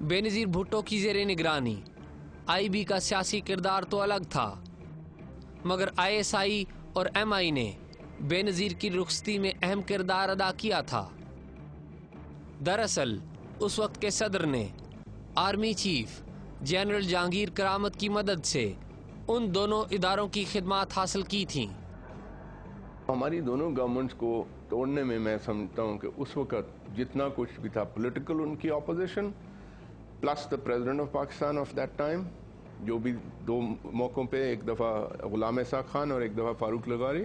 بے نظیر بھٹو کی زیر نگرانی آئی بی کا سیاسی کردار تو الگ تھا، مگر آئی ایس آئی اور ایم آئی نے بے نظیر کی رخصتی میں اہم کردار ادا کیا تھا۔ دراصل اس وقت کے صدر نے آرمی چیف جنرل جہانگیر کرامت کی مدد سے ان دونوں اداروں کی خدمات حاصل کی تھیں۔ ہماری دونوں گورنمنٹس کو توڑنے میں سمجھتا ہوں کہ اس وقت جتنا کچھ بھی تھا پولیٹیکل ان کی opposition plus the president of Pakistan of that time, جو بھی دو موقعوں پہ ایک دفعہ غلام اسحاق خان اور ایک دفعہ فاروق لغاری،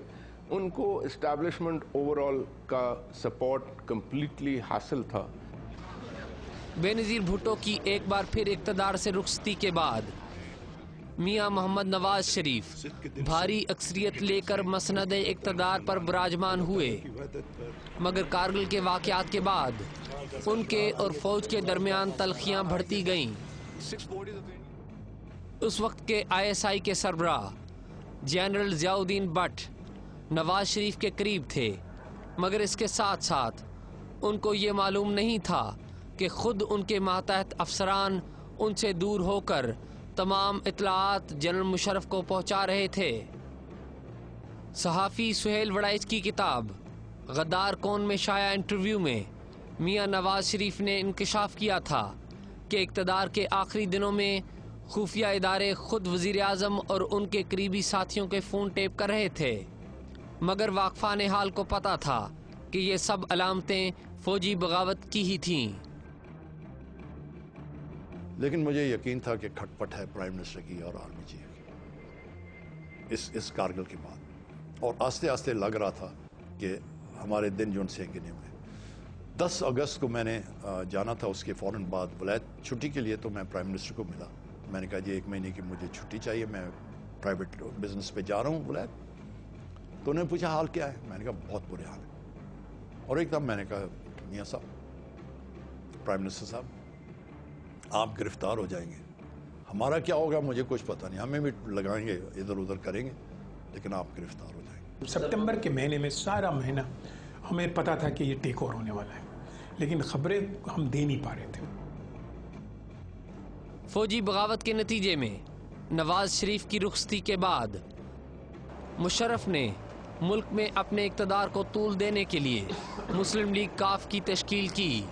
ان کو اسٹیبلشمنٹ اوور آل کا سپورٹ کمپلیٹلی حاصل تھا۔ بے نظیر بھٹو کی ایک بار پھر اقتدار سے رخصتی کے بعد میاں محمد نواز شریف بھاری اکثریت لے کر مسند اقتدار پر براجمان ہوئے، مگر کارگل کے واقعات کے بعد ان کے اور فوج کے درمیان تلخیاں بڑھتی گئیں۔ اس وقت کے آئی ایس آئی کے سربراہ general Zia Uddin but Nawaz Sharif کے قریب تھے، مگر اس کے ساتھ ساتھ ان کو یہ معلوم نہیں تھا کہ خود ان کے ماتحت افسران ان سے دور ہو کر تمام اطلاعات جنرل مشرف کو پہنچا رہے تھے۔ صحافی سہیل وڑائچ کی کتاب غدار کون میں شائع انٹرویو میں میاں نواز شریف نے انکشاف کیا تھا کہ اقتدار کے آخری دنوں میں خفیہ ادارے خود وزیر اعظم اور ان کے قریبی ساتھیوں کے فون ٹیپ کر رہے تھے، مگر واقفان حال کو پتا تھا کہ یہ سب علامتیں فوجی بغاوت کی ہی تھیں۔ لیکن مجھے یقین تھا کہ کھٹ پٹ ہے پرائم منسٹر کی اور آرمی چیف کی اس کارگل کے بعد، اور آستے آستے لگ رہا تھا کہ ہمارے دن جو ان سے گنے ہوئے۔ 10 اگست کو میں نے جانا تھا، اس کے فوراً بعد ولایت چھٹی کے لیے، تو میں پرائم منسٹر کو ملا، میں نے کہا جی 1 مہینے کی مجھے چھٹی چاہیے، میں پرائیویٹ بزنس پہ جا رہا ہوں ولایت۔ تو انہوں نے پوچھا حال کیا ہے، میں نے کہا بہت برے حال ہے، اور ایک دم میں نے کہا میاں صاحب، پرائم منسٹر صاحب، آپ گرفتار ہو جائیں گے، ہمارا کیا ہوگا مجھے کچھ پتہ نہیں، ہمیں بھی لگائیں گے ادھر ادھر کریں گے، لیکن آپ گرفتار ہو جائیں گے۔ سپتمبر کے مہینے میں سارا مہینہ ہمیں پتا تھا کہ یہ ٹیک اوور ہونے والا ہے، لیکن خبریں ہم دے نہیں پا رہے تھے۔ فوجی بغاوت کے نتیجے میں نواز شریف کی رخصتی کے بعد مشرف نے ملک میں اپنے اقتدار کو طول دینے کے لیے مسلم لیگ کاف کی تشکیل کی،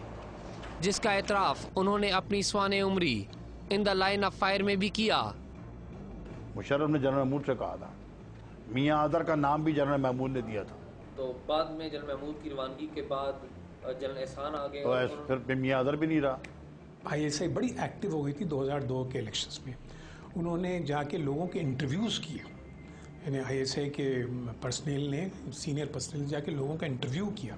جس کا اعتراف انہوں نے اپنی سوانح عمری ان دا لائن آف فائر میں بھی کیا۔ مشرف نے جنرل محمود سے کہا تھا، میاں آذر کا نام بھی جنرل محمود نے دیا تھا، تو بعد میں جنرل محمود کی روانگی کے بعد جنرل احسان آگئے، تو پھر میاں آذر بھی نہیں رہا۔ آئی ایس آئی بڑی ایکٹیو ہو گئی تھی 2002 کے الیکشنز میں، انہوں نے جا کے لوگوں کے انٹرویوز کیے، یعنی آئی ایس آئی کے پرسنل نے، سینئر پرسنل نے جا کے لوگوں کا انٹرویو کیا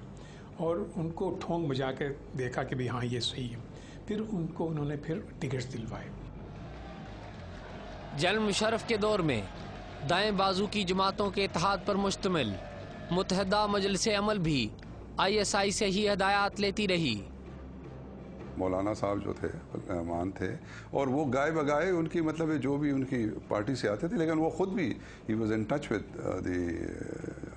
اور ان کو ٹھونگ بجا کے دیکھا کہ بھی ہاں یہ صحیح ہے، پھر ان کو انہوں نے پھر ٹکٹس دلوائے۔ جنرل مشرف کے دور میں دائیں بازو کی جماعتوں کے اتحاد پر مشتمل متحدہ مجلس عمل بھی آئی ایس آئی سے ہی ہدایات لیتی رہی۔ مولانا صاحب جو تھے امان تھے، اور وہ گائے بگائے ان کی مطلب جو بھی ان کی پارٹی سے آتے تھے، لیکن وہ خود بھی he was in touch with the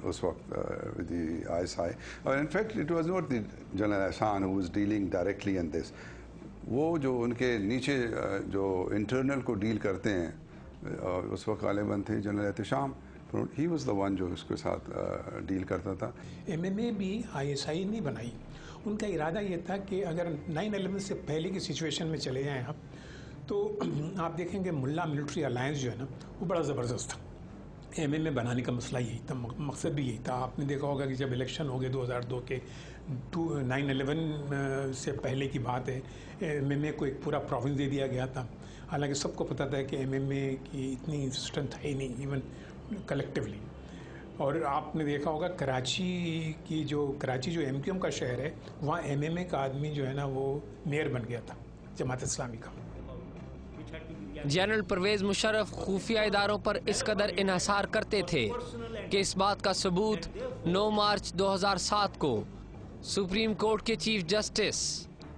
اس وقت with the I S I, اور in fact it was not the general Ehsan who was dealing directly in this, وہ جو ان کے نیچے جو انٹرنل کو ڈیل کرتے ہیں اس وقت غالباً تھے general Ehtisham, he was the one جو اس کے ساتھ ڈیل کرتا تھا۔ ایم ایم اے بھی آئی ایس آئی نہیں بنائی، ان کا ارادہ یہ تھا کہ اگر 9/11 سے پہلے کی سچویشن میں چلے جائیں آپ، تو آپ دیکھیں گے ملا ملٹری الائنس جو ہے نا وہ بڑا زبردست تھا۔ ایم ایم اے بنانے کا مسئلہ یہی تھا، مقصد بھی یہی تھا۔ آپ نے دیکھا ہوگا کہ جب الیکشن ہو گئے 2002 کے، 9/11 سے پہلے کی بات ہے، ایم ایم اے کو ایک پورا پروونس دے دیا گیا تھا، حالانکہ سب کو پتہ تھا کہ ایم ایم اے کی اتنی اسٹرینتھ ہے نہیں ایون کلیکٹیولی۔ اور آپ نے دیکھا ہوگا کراچی جو ایم کیو ایم کا شہر ہے، وہاں ایم ایم اے کا آدمی جو ہے نا وہ میئر بن گیا تھا جماعت اسلامی کا۔ جنرل پرویز مشرف خفیہ اداروں پر اس قدر انحصار کرتے تھے کہ اس بات کا ثبوت 9 مارچ 2007 کو سپریم کورٹ کے چیف جسٹس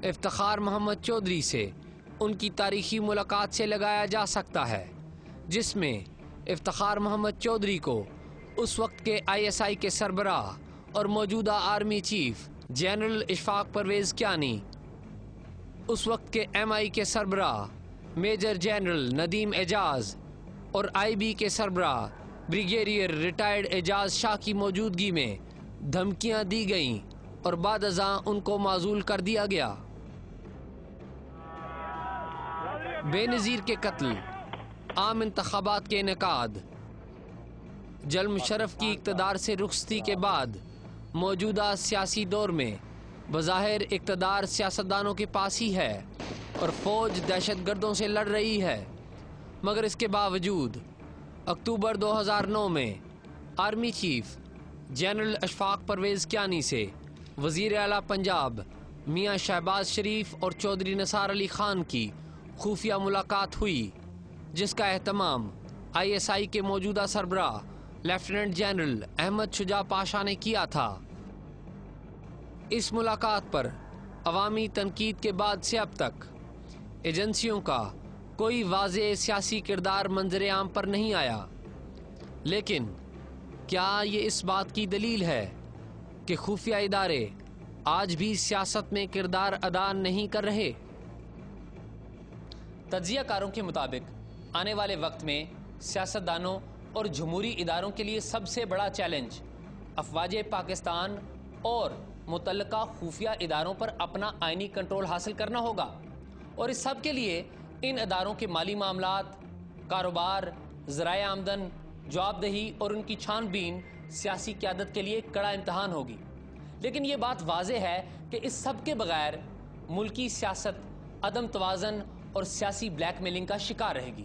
افتخار محمد چودھری سے ان کی تاریخی ملاقات سے لگایا جا سکتا ہے، جس میں افتخار محمد چودھری کو اس وقت کے آئی ایس آئی کے سربراہ اور موجودہ army chief general Ashfaq Pervez Kayani اس وقت کے ایم آئی کے سربراہ میجر جنرل ندیم اعجاز اور آئی بی کے سربراہ بریگیڈیئر ریٹائرڈ اعجاز شاہ کی موجودگی میں دھمکیاں دی گئیں اور بعد ازاں ان کو معزول کر دیا گیا۔ بے نظیر کے قتل، عام انتخابات کے انعقاد، جنرل مشرف کی اقتدار سے رخصتی کے بعد موجودہ سیاسی دور میں بظاہر اقتدار سیاستدانوں کے پاس ہی ہے اور فوج دہشت گردوں سے لڑ رہی ہے، مگر اس کے باوجود اکتوبر 2009 میں army chief general Ashfaq Pervez Kayani سے وزیر اعلیٰ پنجاب میاں شہباز شریف اور چودھری نثار علی خان کی خفیہ ملاقات ہوئی، جس کا اہتمام آئی ایس آئی کے موجودہ سربراہ لیفٹیننٹ جنرل احمد شجاع پاشا نے کیا تھا۔ اس ملاقات پر عوامی تنقید کے بعد سے اب تک ایجنسیوں کا کوئی واضح سیاسی کردار منظر عام پر نہیں آیا، لیکن کیا یہ اس بات کی دلیل ہے کہ خفیہ ادارے آج بھی سیاست میں کردار ادا نہیں کر رہے؟ تجزیہ کاروں کے مطابق آنے والے وقت میں سیاستدانوں اور جمہوری اداروں کے لیے سب سے بڑا چیلنج افواج پاکستان اور متعلقہ خفیہ اداروں پر اپنا آئینی کنٹرول حاصل کرنا ہوگا، اور اس سب کے لیے ان اداروں کے مالی معاملات، کاروبار، ذرائع آمدن، جواب دہی اور ان کی چھان بین سیاسی قیادت کے لیے کڑا امتحان ہوگی۔ لیکن یہ بات واضح ہے کہ اس سب کے بغیر ملکی سیاست عدم توازن اور سیاسی بلیک میلنگ کا شکار رہے گی۔